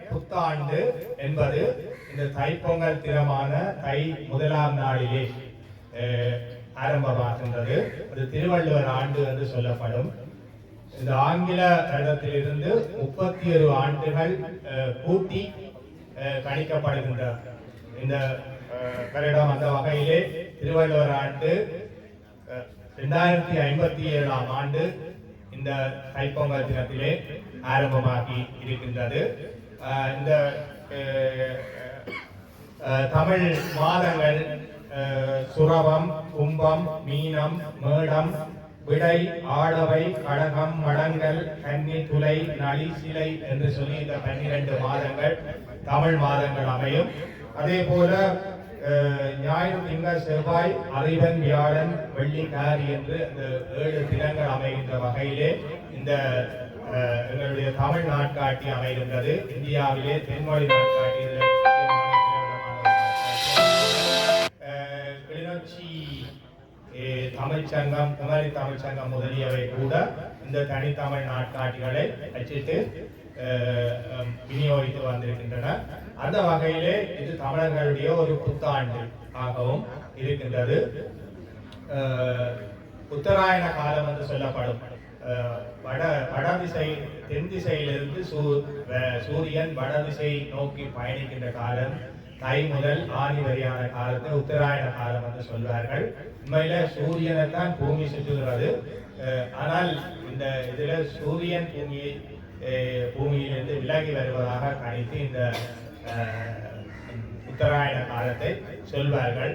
புத்தாண்டு என்பது இந்த தைப்பொங்கல் தினமான தை முதலாம் நாளிலே ஆரம்பமாகின்றது. அது திருவள்ளுவர் ஆண்டு என்று சொல்லப்படும். இந்த ஆங்கில வருடத்திலிருந்து 31 ஆண்டுகள் கூட்டி கணிக்கப்படுகின்ற இந்த வருடம். அந்த வகையிலே திருவள்ளுவர் ஆண்டு 2057 ஆண்டு இந்த தைப்பொங்கல் தினத்திலே ஆரம்பமாகி இருக்கின்றது. இந்த தமிழ் மாதங்கள் சுரவம், கும்பம், மீனம், மேடம், விடை, ஆடவை, கடகம், மடங்கல், கன்னி, துலை, நளி, சிலை என்று சொல்லி இந்த 12 மாதங்கள் தமிழ் மாதங்கள் அமையும். அதே போல ஞாயிறு, திங்கள், செவ்வாய், அறிவன், வியாழன், வெள்ளி, காரி என்று இந்த 7 தினங்கள் அமைகின்ற வகையிலே இந்த எங்களுடைய தமிழ் நாட்காட்டி அமைகின்றது. இந்தியாவிலே தென்மொழி நாட்காட்டி கிளிநொச்சி தமிழ்ச்சங்கம், குமரி தமிழ்ச்சங்கம் முதலியவை கூட இந்த தனித்தமிழ் நாட்காட்டிகளை அச்சிட்டு விநியோகித்து வந்திருக்கின்றன. அந்த வகையிலே இது தமிழர்களுடைய ஒரு புத்தாண்டு ஆகவும் இருக்கின்றது. உத்தராயண காலம் என்று சொல்லப்படும். வடதிசை தென் திசையிலிருந்து சூரியன் வடதிசை நோக்கி பயணிக்கின்ற காலம் தை முதல் ஆனி வரையான காலத்தை உத்தராயண காலம் என்று சொல்வார்கள். உண்மையில சூரியனை தான் பூமி சுற்றுகிறது. ஆனால் இந்த இதுல சூரியன் பூமியிலிருந்து விலகி வருவதாக கணித்து இந்த உத்தராயண காலத்தை சொல்வார்கள்.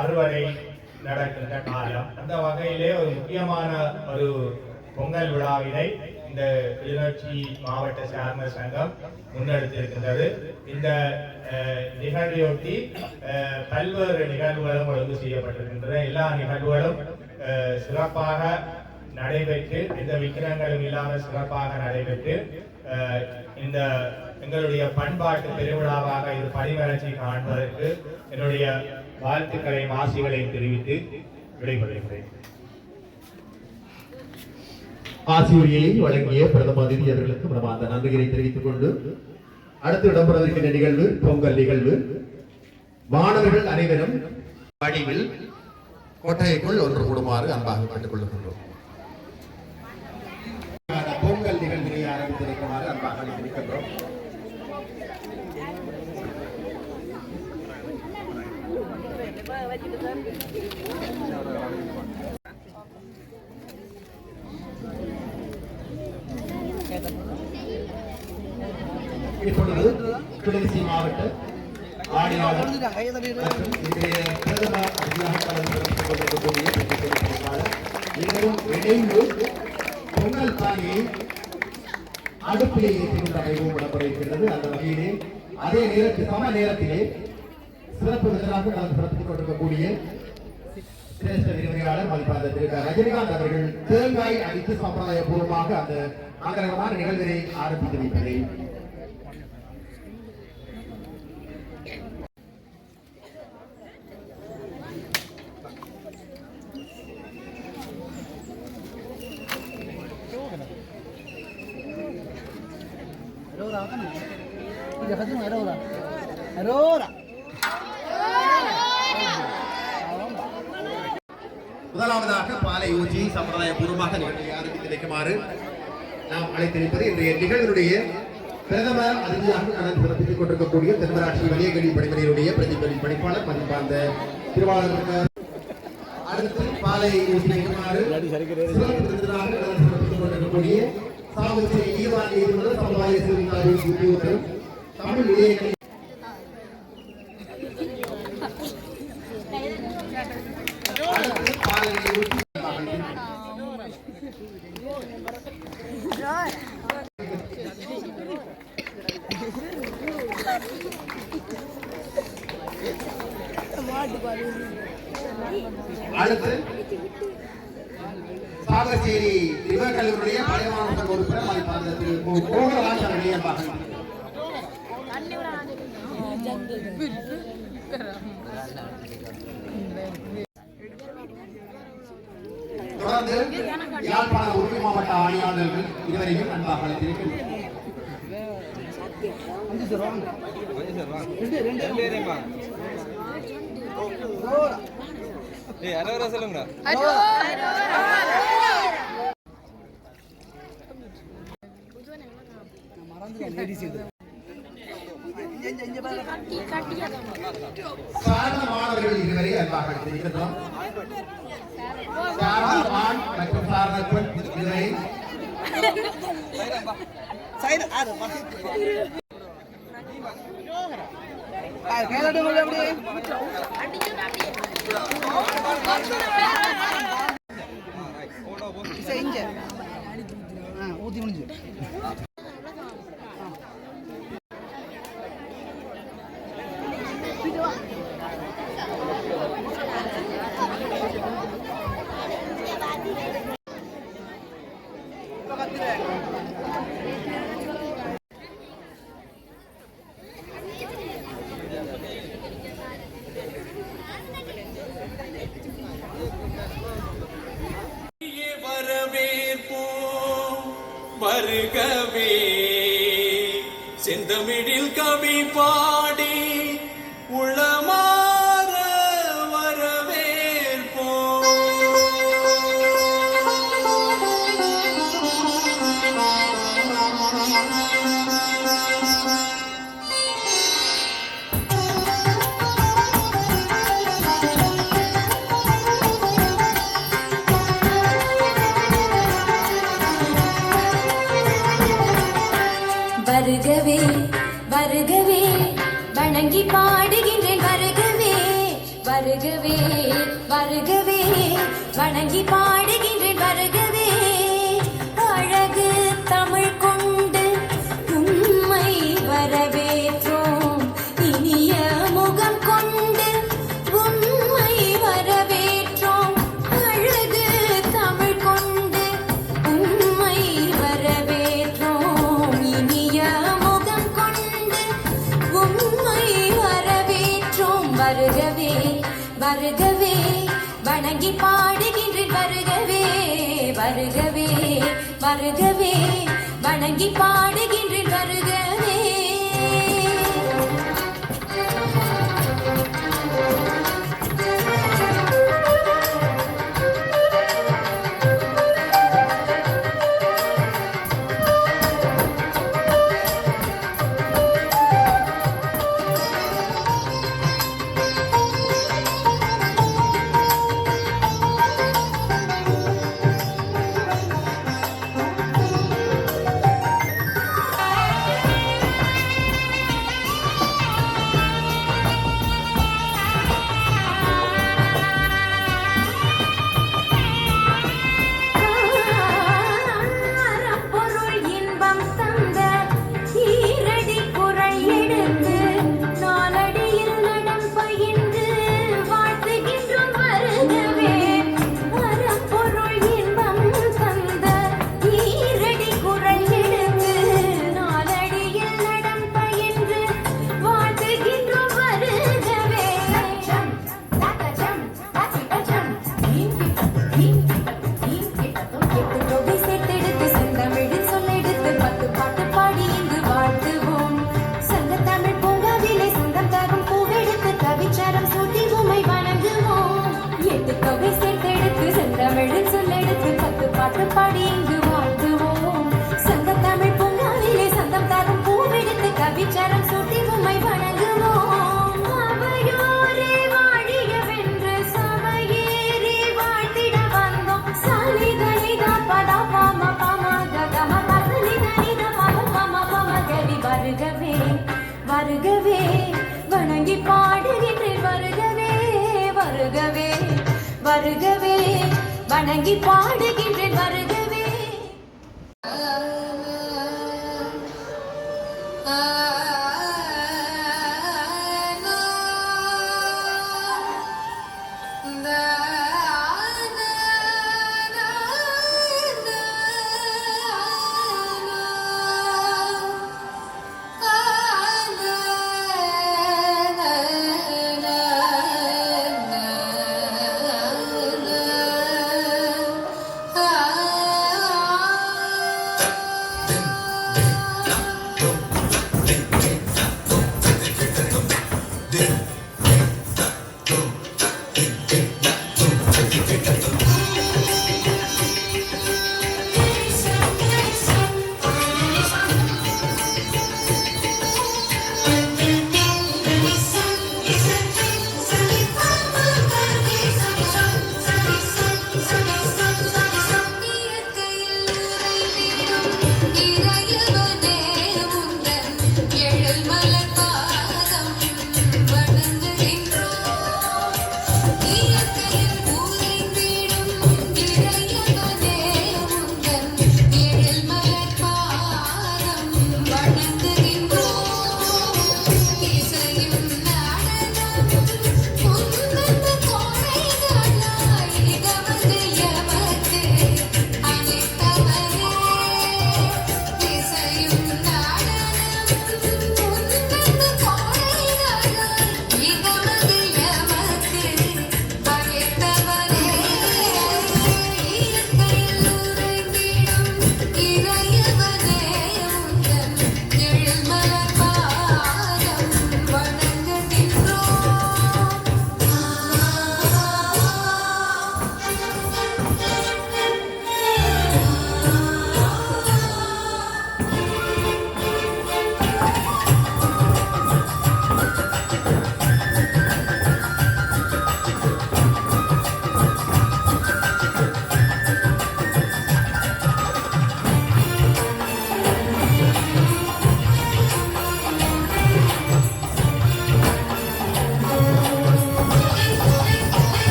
அறுவடை நடக்கின்ற காலம். அந்த வகையிலே ஒரு முக்கியமான ஒரு பொங்கல் விழாவினை இந்த கிளிநொச்சி மாவட்ட சார்ந்த சங்கம் முன்னெடுத்திருக்கின்றது. இந்த நிகழ்வையொட்டி பல்வேறு நிகழ்வுகளும் ஒழுங்கு செய்யப்பட்டிருக்கின்றன. எல்லா நிகழ்வுகளும் சிறப்பாக நடைபெற்று, எந்த விக்கிரங்களும் இல்லாமல் சிறப்பாக நடைபெற்று இந்த எங்களுடைய பண்பாட்டு பெருவிழாவாக இது பரிவளர்ச்சி காண்பதற்கு என்னுடைய வாழ்த்துக்களையும் ஆசிகளையும் தெரிவித்து விடைபெறுகிறேன். ஆசிரியரை வழங்கிய பிரதம அதிதி அவர்களுக்கு பிரமாத நன்றிகளை தெரிவித்துக் கொண்டு அடுத்து இடம்பெறவிருக்கின்ற நிகழ்வு பொங்கல் நிகழ்வு. மாணவர்கள் அனைவரும் வடிவில் கோட்டைக்குள் ஒன்று கூடுமாறு அன்பாக கேட்டுக் கொள்ளுகின்றோம். பொங்கல் நிகழ்வினை ஆரம்பித்திருக்குமாறு அன்பாக தெரிவிக்கின்றோம். இப்பொழுது கிளிநொச்சி மாவட்ட ஆணையாளர் மற்றும் இன்றைய பிரதம அதிகார கலந்து கொண்டிருக்கக்கூடிய இருவரும் இணைந்து பொங்கல் தானியை அடுப்பிலே ஏற்றுகின்ற அமைவும் இடம்பெறுகிறது. அந்த வகையிலே அதே நேரத்தில் சம நேரத்திலே சிறப்பு விருதாக கலந்து சிறப்பித்துக் கொண்டிருக்கக்கூடிய சிரேஷ்ட விரிவுரையாளர் மதிப்பாளர் திரு ரஜினிகாந்த் அவர்கள் தேங்காய் அடித்து சம்பிரதாய பூர்வமாக அந்த மங்களகரமான நிகழ்வினை ஆரம்பித்து வைப்பதை முதலாவதாக பாலை ஊற்றி சம்பிரதாய பூர்வமாக நிகழ்ச்சியை ஆரம்பித்து வைக்குமாறு நாம் அழைத்திருப்பது இன்றைய நிகழ்வுடைய பிரதம அதிதியாக கலந்து சிறப்பித்துக் கொண்டிருக்கக்கூடிய தென்மராட்சி வலியகல்வி பணிமனையுடைய பிரதிபலி பணிப்பாளர் மதிப்பார்ந்த திருவாளர். அடுத்து பாலை ஊற்றி வைக்குமாறு சிறப்பு விருந்தினராக கலந்து சிறப்பித்துக் கொண்டிருக்கக்கூடிய சாவகச்சேரி ஈவான் நீதிமன்ற சமுதாய சிறுமிகள் தமிழ் இளைஞர்கள் அடுத்து சாவகச்சேரி கல்லூரியுடைய பழைய மாணவர் உறுப்பினர் மதிப்பார்ந்த திரு கோகராஜ் அவருடைய மகன். தொடர்ந்து யாழ்ப்பாண உறுதி மாவட்ட ஆணையாளர்கள் இதுவரையும் அன்பாக அழைத்திருக்கின்றனர். சொல்லுங்க. சாரதா மாணவர்கள் இதுவரை அன்பாக அழைத்திருக்கின்றோம். சாரதா ஆண் மற்றும் சாரதா பெண் இதுவரை ஊத்தி முடிஞ்சு வருகவே செந்தமிழில் கவி பாடி உளமாற வரவேற்போம். வருகவே வருகவே வணங்கி பாடுகின்றேன் வருகவே வருகவே வருகவே வணங்கி பாடுகின்றேன் வருகவே அழகு தமிழ் கொண்டு உம்மை வரவேற்றோம் இனிய முகம் கொண்டு உம்மை வரவேற்றோம் அழகு தமிழ் கொண்டு உம்மை வரவேற்றோம் இனிய முகம் கொண்டு உம்மை வரவேற்றோம் வருகவே வருகவே வணங்கி பாடுகின்றேன் வருகவே வருகவே வருகவே வணங்கி பாடுகின்றேன் வருகவே பொருள் இன்பம் தந்த ஈரடி குரல் எடுத்து நாலடியில் நடம் பயின்று வாழ்த்துகின்றோம் வருகவே பொருள் இன்பம் தந்த ஈரடி குரல் எடுத்து நாலடியில் நடம் பயின்று வாழ்த்துகின்றோம் வருகவே தொகை சேர்த்தெடுத்து செந்தமிழில் சொல்லெடுத்து 10 பாட்டு பாடி இங்கு வாழ்த்துவோம் சங்கத்தமிழ் பூங்காவிலே சொந்தம் தரும் பூவெடுத்து கவிச்சாரம் சூட்டி உம்மை வணங்குவோம் 8 தொகை சேர்த்தெடுத்து செந்தமிழில் சொல்லெடுத்து 10 பாட்டு பாடி இங்கு வாழ்த்துவோம் சங்கத்தமிழ் பூங்காவிலே சொந்தம் தரும் பூவெடுத்து கவிச்சாரம் சூட்டி உம்மை வணங்குவோம் அவையோரே வாழியவென்று சபையேறி வாழ்த்திட வந்தோம் சலிதனிதா பதா பாம பாம ககம பசனிதனித பத பம பம கரி வருகவே வருகவே வணங்கி பாடுகின்றேன் வருகவே வருகவே வருகவே வணங்கி பாடுகின்றேன் வருகவே ஆ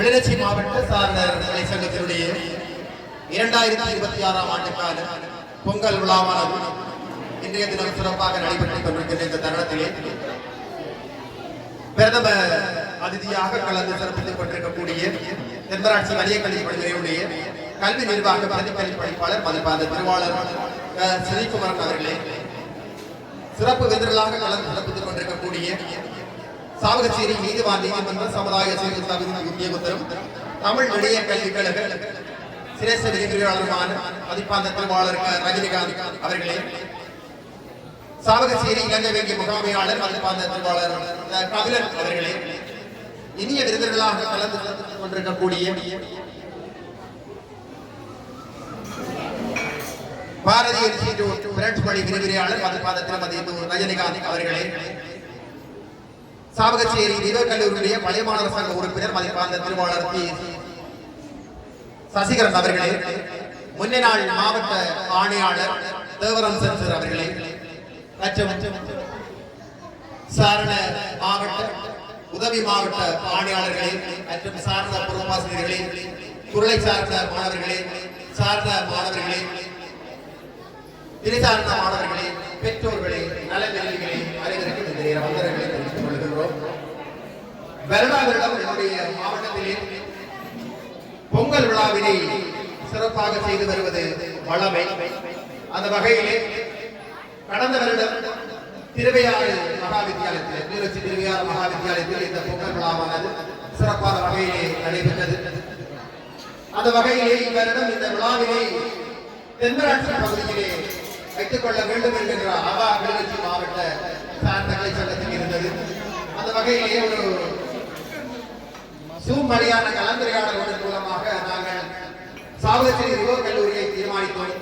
கிளிநொச்சி மாவட்ட சாரணர் கலை சங்கத்தினுடைய 2026 ஆண்டுக்கான பொங்கல் விழாவானது இன்றைய தினம் சிறப்பாக நடைபெற்றுக் கொண்டிருக்கின்ற இந்த தருணத்திலே பிரதம அதிதியாக கலந்து சிறப்பித்துக் கொண்டிருக்கக்கூடிய தென்மராட்சி வலிய கல்வி பணிகளுடைய கல்வி நிர்வாக பிரதிபலி பணிப்பாளர் மதிப்பாத திருவாளர் ஸ்ரீகுமரன் அவர்களே, சிறப்பு விருந்தினர்களாக கலந்து சிறப்பித்துக் கொண்டிருக்கக்கூடிய சாவகச்சேரி நீதிவான் நீதிமன்ற சமுதாய சேவை சபையின் உத்தியோகத்தரும் தமிழ் இணைய கல்விக் கழக சிரேஷ்ட விரிவுரையாளருமான மதிப்பாந்த திருவாளர் ரஜினிகாந்த் அவர்களே, சாவகச்சேரி இலங்கை வங்கி முகாமையாளர் மதிப்பாந்த திருவாளர் கபிலன் அவர்களே, இனிய விருந்தினர்களாக கலந்து கொண்டிருக்கக்கூடிய பாரதிய இன்ஸ்டிடியூட் பிரெஞ்சு மொழி விரிவுரையாளர் மதிப்பாந்த திருமதி ரஜினிகாந்த் அவர்களே, சாவகச்சேரி நிவர் கல்லூரியுடைய பழைய மாணவர் சங்க உறுப்பினர் மதிப்பாந்த திருவாளர் பி சசிகரன் அவர்களே, முன்னே நாள் மாவட்ட ஆணையாளர் தேவரம் சென்சர் அவர்களே, மற்றும் சாரண மாவட்ட உதவி மாவட்ட ஆணையாளர்களே மற்றும் சார்ந்த பொறுப்பாசிரியர்களே, துறை சார்ந்த மாணவர்களே, சார்ந்த மாணவர்களே, திரைசார்ந்த மாணவர்களே, பெற்றோர்களே, நலவிரும்பிகளே, அனைவருக்கும் இந்த நேர வந்தனங்களை தெரிவித்துக் கொள்கின்றோம். வருடாவருடம் என்னுடைய மாவட்டத்திலே பொங்கல் விழாவினை சிறப்பாக செய்து வருவது வளமை. அந்த வகையிலே கடந்த வருடம் திருவையாறு மகாவித்தியாலயத்தில் கிளிநொச்சி திருவையாறு மகாவித்தியாலயத்தில் இந்த பொங்கல் விழாவானது சிறப்பான வகையிலே நடைபெற்றது. அந்த வகையிலே இவ்வருடம் இந்த விழாவினை தென்மராட்சி பகுதியிலே வைத்துக் கொள்ள வேண்டும் என்கின்ற அவா கிளிநொச்சி மாவட்ட சார்ந்த கலை சங்கத்தில் இருந்தது. அந்த வகையிலே ஒரு சூழ்நிலையான கலந்துரையாடல்களின் மூலமாக நாங்கள் சாவகச்சேரி ரிவர் கல்லூரியை தீர்மானித்தோம்.